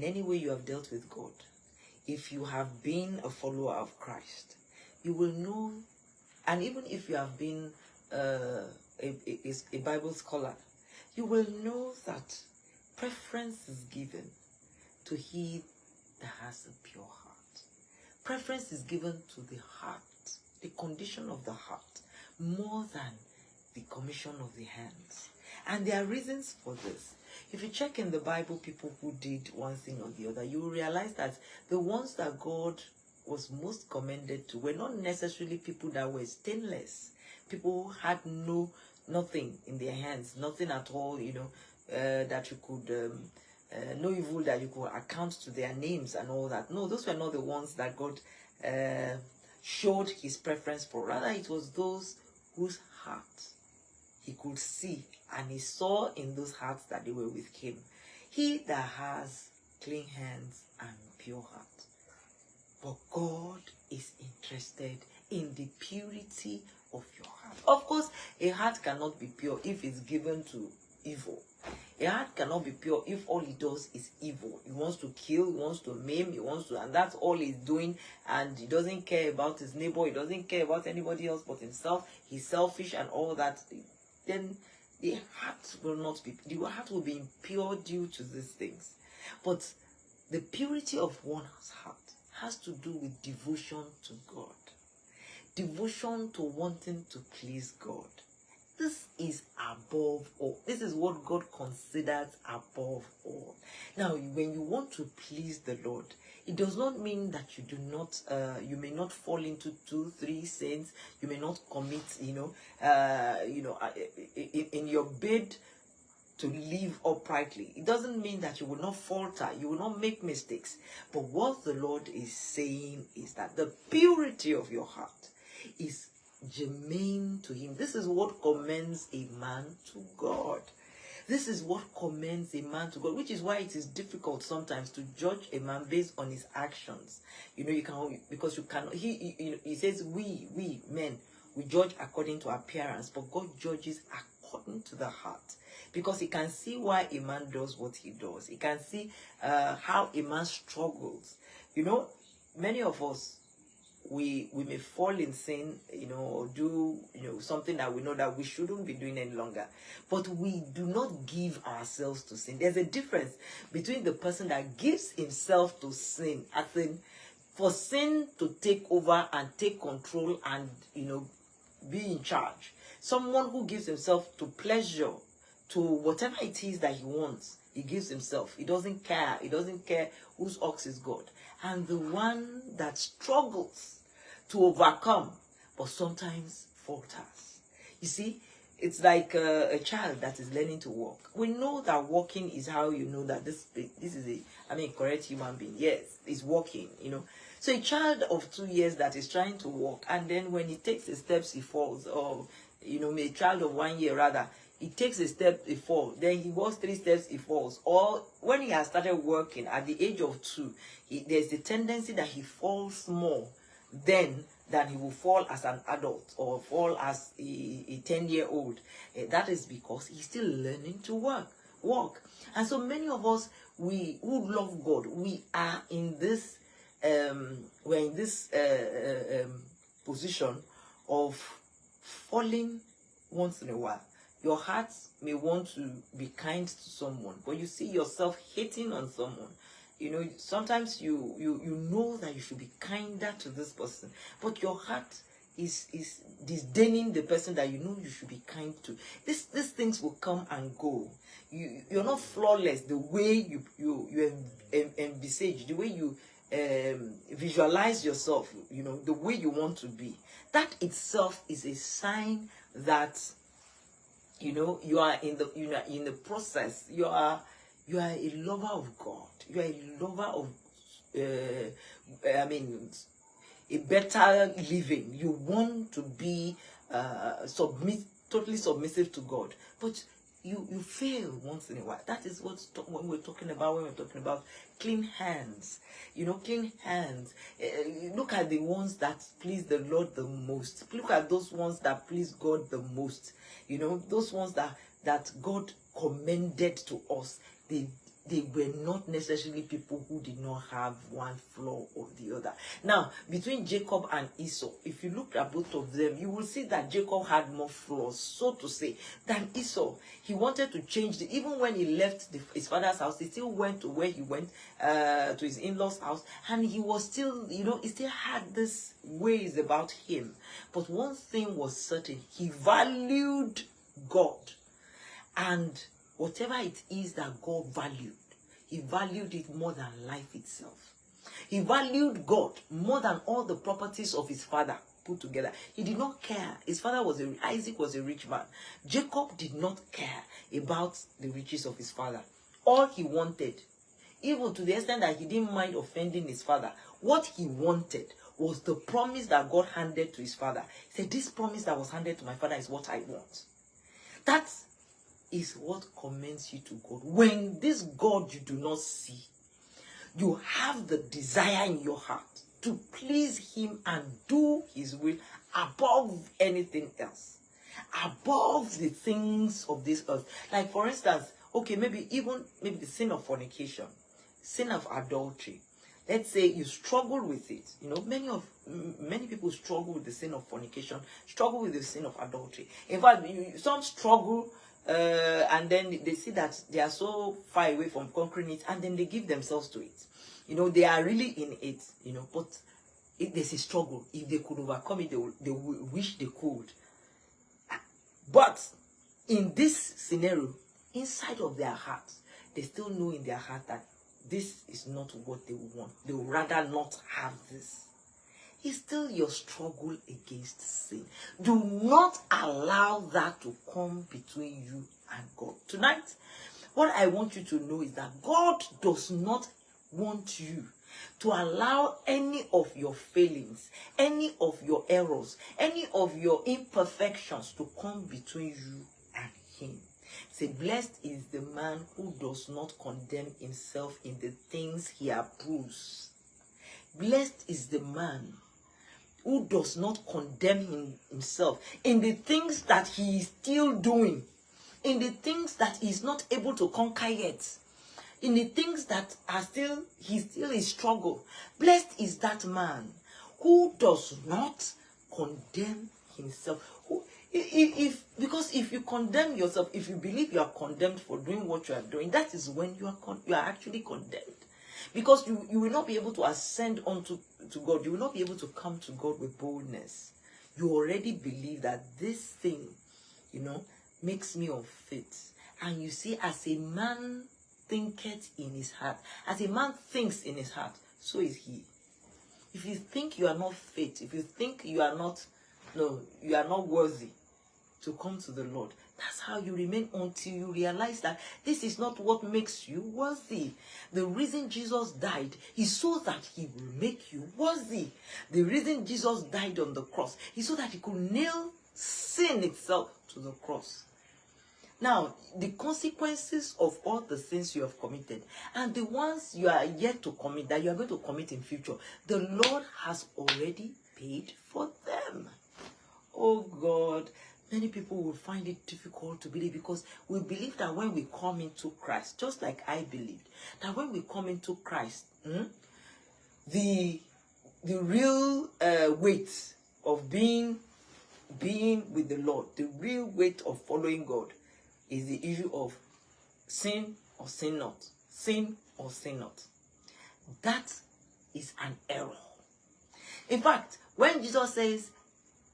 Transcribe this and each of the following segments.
in any way you have dealt with God, if you have been a follower of Christ, you will know, and even if you have been a Bible scholar, you will know that preference is given to he that has a pure heart. Preference is given to the heart, the condition of the heart, more than the commission of the hands. And there are reasons for this. If you check in the Bible, people who did one thing or the other, you will realize that the ones that God was most commended to were not necessarily people that were stainless, people who had nothing in their hands, nothing at all, that you could, no evil that you could account to their names and all that. No, those were not the ones that God showed his preference for. Rather, it was those whose heart he could see, and he saw in those hearts that they were with him. He that has clean hands and pure heart. But God is interested in the purity of your heart. Of course, a heart cannot be pure if it's given to evil. A heart cannot be pure if all he does is evil. He wants to kill, he wants to maim, and that's all he's doing, and he doesn't care about his neighbor, he doesn't care about anybody else but himself, he's selfish and all that. Then the heart will not be, the heart will be impure due to these things. But the purity of one's heart has to do with devotion to God. Devotion to wanting to please God. This is above all. This is what God considers above all. Now, when you want to please the Lord, it does not mean that you do not, you may not fall into 2-3 sins. You may not commit, in your bid to live uprightly. It doesn't mean that you will not falter, you will not make mistakes. But what the Lord is saying is that the purity of your heart is germane to him. This is what commends a man to God. This is what commends a man to God, which is why it is difficult sometimes to judge a man based on his actions. You can, because you cannot. He says we men, we judge according to appearance, but God judges according to the heart, because he can see why a man does what he does. He can see how a man struggles. Many of us, we may fall in sin, or do, something that we know that we shouldn't be doing any longer. But we do not give ourselves to sin. There's a difference between the person that gives himself to sin, as in for sin to take over and take control and, be in charge. Someone who gives himself to pleasure, to whatever it is that he wants, he gives himself. He doesn't care. He doesn't care whose ox is God. And the one that struggles to overcome, but sometimes falters. You see, it's like a child that is learning to walk. We know that walking is how you know that this is a correct human being. Yes, he's walking, So a child of 2 years that is trying to walk, and then when he takes the steps, he falls. Or, a child of 1 year rather, he takes a step, he falls. Then he walks 3 steps, he falls. Or when he has started working at the age of 2, there's the tendency that he falls more than he will fall as an adult or fall as a 10-year-old. That is because he's still learning to walk. And so many of us, we who love God, we are in this position of falling once in a while. Your heart may want to be kind to someone, but you see yourself hating on someone. Sometimes you know that you should be kinder to this person, but your heart is disdaining the person that you know you should be kind to. These things will come and go. You're not flawless the way you envisage, the way you visualize yourself, the way you want to be. That itself is a sign that you are in the process. You are a lover of God. You are a lover of a better living. You want to be totally submissive to God, but you fail once in a while. That is when we're talking about clean hands. Clean hands. Look at the ones that please the Lord the most. Look at those ones that please God the most. Those ones that God commended to us. they were not necessarily people who did not have one flaw or the other. Now, between Jacob and Esau, if you look at both of them, you will see that Jacob had more flaws, so to say, than Esau. He wanted to change even when he left his father's house, he still went to where he went, to his in-laws' house, and he was still, he still had this ways about him. But one thing was certain, he valued God. And whatever it is that God valued, he valued it more than life itself. He valued God more than all the properties of his father put together. He did not care. His father Isaac was a rich man. Jacob did not care about the riches of his father. All he wanted, even to the extent that he didn't mind offending his father, what he wanted was the promise that God handed to his father. He said, this promise that was handed to my father is what I want. That is what commends you to God. When this God you do not see, you have the desire in your heart to please him and do his will above anything else, above the things of this earth. Like, for instance, okay, maybe the sin of fornication, sin of adultery. Let's say you struggle with it. Many people struggle with the sin of fornication, struggle with the sin of adultery. In fact, some struggle and then they see that they are so far away from conquering it, and then they give themselves to it. They are really in it, but there's a struggle. If they could overcome it, they will wish they could. But in this scenario, inside of their hearts, they still know in their heart that this is not what they want. They would rather not have this. It's still your struggle against sin. Do not allow that to come between you and God. Tonight, what I want you to know is that God does not want you to allow any of your failings, any of your errors, any of your imperfections to come between you and him. Say, blessed is the man who does not condemn himself in the things he approves. Blessed is the man who does not condemn himself in the things that he is still doing, in the things that he is not able to conquer yet, in the things that are he still is struggle. Blessed is that man who does not condemn himself. Because if you condemn yourself, if you believe you are condemned for doing what you are doing, that is when you are actually condemned. Because you will not be able to ascend to God. You will not be able to come to God with boldness. You already believe that this thing, makes me unfit. And you see, as a man thinketh in his heart, as a man thinks in his heart, so is he. If you think you are not fit, if you think you are not worthy to come to the Lord, that's how you remain until you realize that this is not what makes you worthy. The reason Jesus died is so that he will make you worthy. The reason Jesus died on the cross is so that he could nail sin itself to the cross. Now, the consequences of all the sins you have committed and the ones you are yet to commit, that you are going to commit in future, the Lord has already paid for them. Oh God, many people will find it difficult to believe, because we believe that when we come into Christ, just like I believed, that when we come into Christ, the real weight of being with the Lord, the real weight of following God, is the issue of sin or sin not. Sin or sin not. That is an error. In fact, when Jesus says,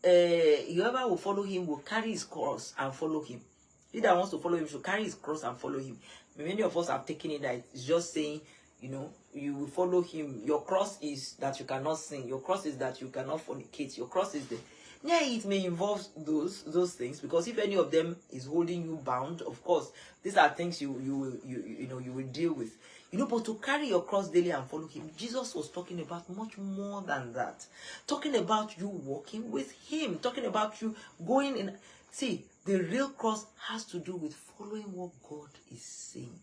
whoever will follow him will carry his cross and follow him. He that wants to follow him should carry his cross and follow him. Many of us have taken it that it's just saying, you will follow him. Your cross is that you cannot sin. Your cross is that you cannot fornicate. Your cross is yeah, it may involve those things, because if any of them is holding you bound, of course, these are things you will deal with. But to carry your cross daily and follow him, Jesus was talking about much more than that. Talking about you walking with him, talking about you going in. See, the real cross has to do with following what God is saying,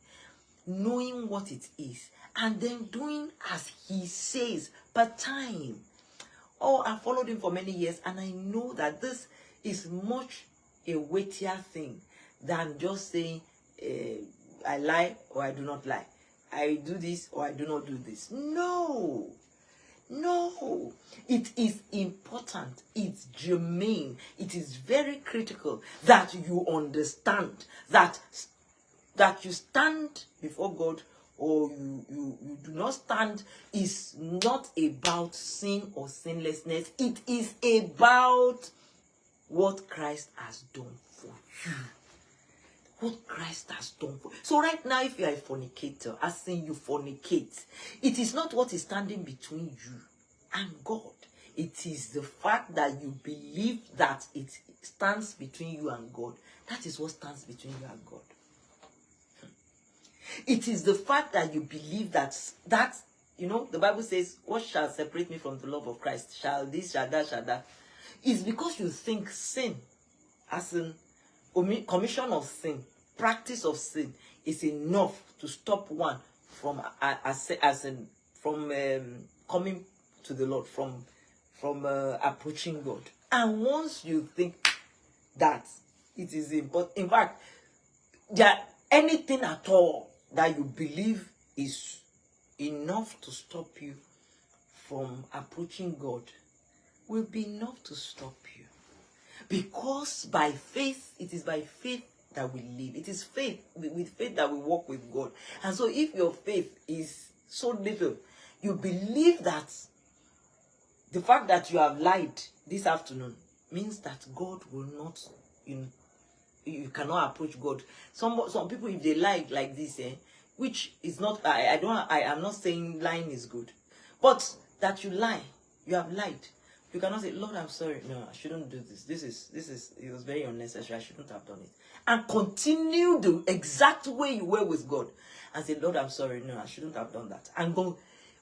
knowing what it is, and then doing as he says per time. Oh, I followed him for many years, and I know that this is much a weightier thing than just saying, I lie or I do not lie. I do this or I do not do this. No. No, it is important, it's germane, it is very critical that you understand that you stand before God or you do not stand is not about sin or sinlessness. It is about what Christ has done for you. What Christ has done for you. So right now, if you are a fornicator, as in you fornicate, it is not what is standing between you and God. It is the fact that you believe that it stands between you and God. That is what stands between you and God. It is the fact that you believe that, you know, the Bible says, what shall separate me from the love of Christ? Shall this, shall that, shall that? It's because you think sin, as in commission of sin, practice of sin, is enough to stop one from coming to the Lord, from approaching God. And once you think that it is important, in fact, that anything at all that you believe is enough to stop you from approaching God will be enough to stop you. Because by faith, it is by faith that we live. It is faith, with faith that we walk with God. And so if your faith is so little, you believe that the fact that you have lied this afternoon means that God will not, you cannot approach God. Some people, if they lie like this, which is not, I am not saying lying is good, but that you lie, you have lied. You cannot say, Lord, I'm sorry. No, I shouldn't do this. It was very unnecessary. I shouldn't have done it. And continue the exact way you were with God. And say, Lord, I'm sorry. No, I shouldn't have done that. And go.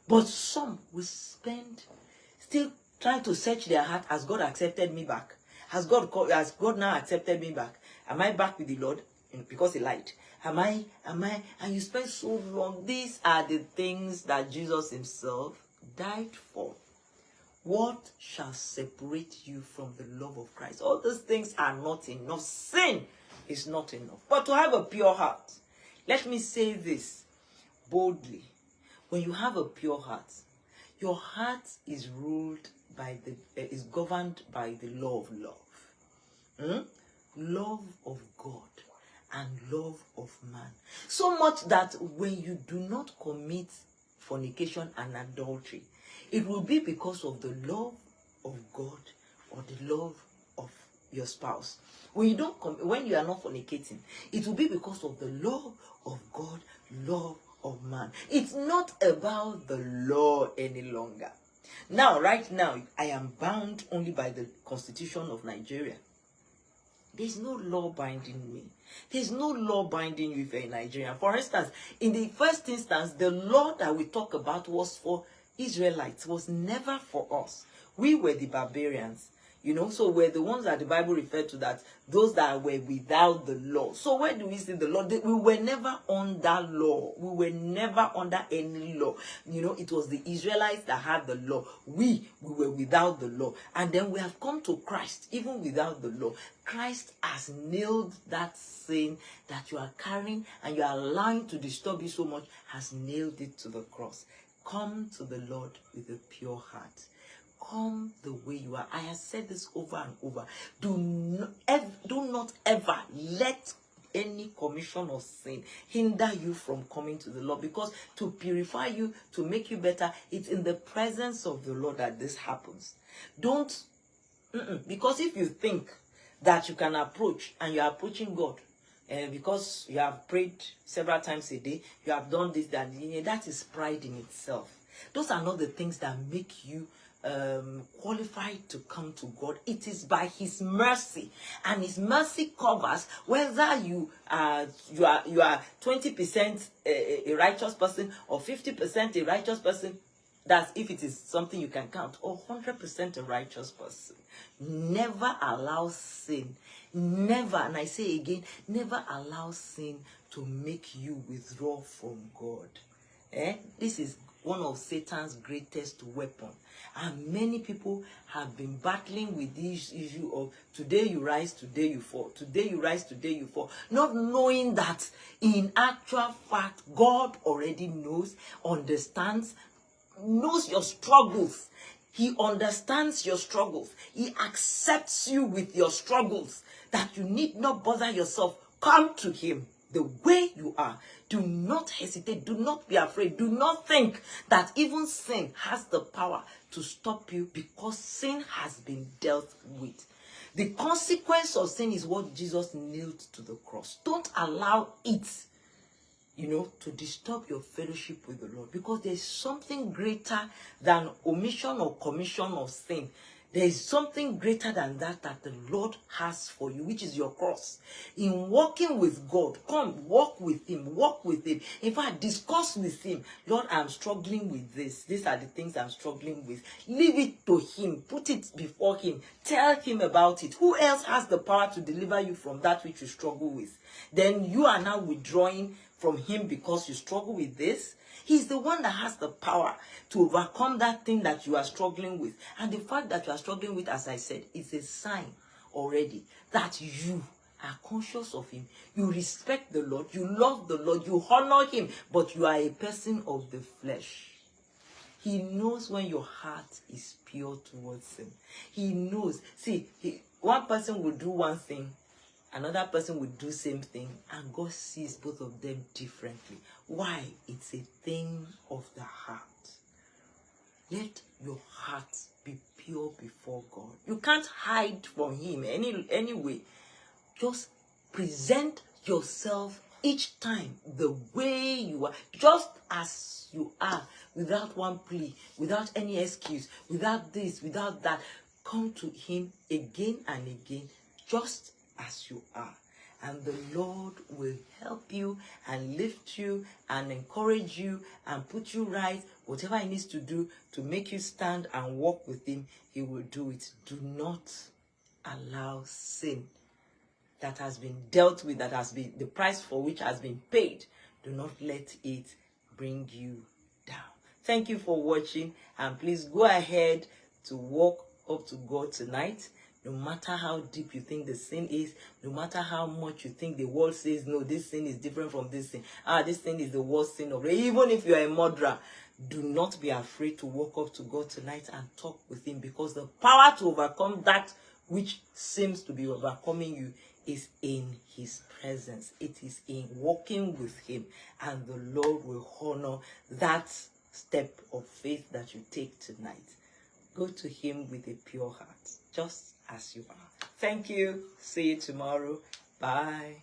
But some will spend still trying to search their heart. Has God accepted me back? Has God now accepted me back? Am I back with the Lord? Because he lied. Am I? And you spend so long. These are the things that Jesus himself died for. What shall separate you from the love of Christ? All those things are not enough. Sin is not enough. But to have a pure heart, let me say this boldly. When you have a pure heart, your heart is ruled by is governed by the law of love. Love of God and love of man. So much that when you do not commit fornication and adultery, it will be because of the love of God or the love of your spouse. When you are not fornicating, it will be because of the love of God, love of man. It's not about the law any longer. Now, right now, I am bound only by the Constitution of Nigeria. There's no law binding me. There's no law binding you if you're in Nigeria. For instance, in the first instance, the law that we talk about was for Israelites, was never for us. We were the barbarians, so we're the ones that the Bible referred to, that those that were without the law. So where do we see the law? We were never under law. We were never under any law. It was the Israelites that had the law. We were without the law. And then we have come to Christ, even without the law. Christ has nailed that sin that you are carrying and you are allowing to disturb you so much, has nailed it to the cross. Come to the Lord with a pure heart. Come the way you are. I have said this over and over. Do not ever let any commission of sin hinder you from coming to the Lord, because to purify you, to make you better, it's in the presence of the Lord that this happens. Because if you think that you can approach and you are approaching God, because you have prayed several times a day, you have done this, that is pride in itself. Those are not the things that make you qualified to come to God. It is by his mercy, and his mercy covers whether you are 20% a righteous person or 50% a righteous person. That's if it is something you can count, or 100% a righteous person. Never allow sin, never, and I say again, never allow sin to make you withdraw from God. This is one of Satan's greatest weapons. And many people have been battling with this issue of today you rise, today you fall. Today you rise, today you fall. Not knowing that in actual fact, God already knows, understands, knows your struggles. He understands your struggles. He accepts you with your struggles, that you need not bother yourself. Come to him the way you are. Do not hesitate. Do not be afraid. Do not think that even sin has the power to stop you, because sin has been dealt with. The consequence of sin is what Jesus nailed to the cross. Don't allow it, to disturb your fellowship with the Lord, because there's something greater than omission or commission of sin. There is something greater than that the Lord has for you, which is your cross. In walking with God, come, walk with him, walk with him. In fact, discuss with him. Lord, I'm struggling with this. These are the things I'm struggling with. Leave it to him. Put it before him. Tell him about it. Who else has the power to deliver you from that which you struggle with? Then you are now withdrawing from him because you struggle with this. He's the one that has the power to overcome that thing that you are struggling with. And the fact that you are struggling with, as I said, is a sign already that you are conscious of him. You respect the Lord. You love the Lord. You honor him. But you are a person of the flesh. He knows when your heart is pure towards him. He knows. See, one person will do one thing, another person will do same thing, and God sees both of them differently. Why? It's a thing of the heart. Let your heart be pure before God. You can't hide from him anyway. Just present yourself each time the way you are, just as you are, without one plea, without any excuse, without this, without that. Come to him again and again, just as you are. And the Lord will help you and lift you and encourage you and put you right. Whatever he needs to do to make you stand and walk with him, he will do it. Do not allow sin that has been dealt with, that has been the price for which has been paid. Do not let it bring you down. Thank you for watching, and please go ahead to walk up to God tonight. No matter how deep you think the sin is, no matter how much you think the world says, no, this sin is different from this sin. This sin is the worst sin of it. Even if you are a murderer, do not be afraid to walk up to God tonight and talk with him, because the power to overcome that which seems to be overcoming you is in his presence. It is in walking with him, and the Lord will honor that step of faith that you take tonight. Go to him with a pure heart, just as you are. Thank you. See you tomorrow. Bye.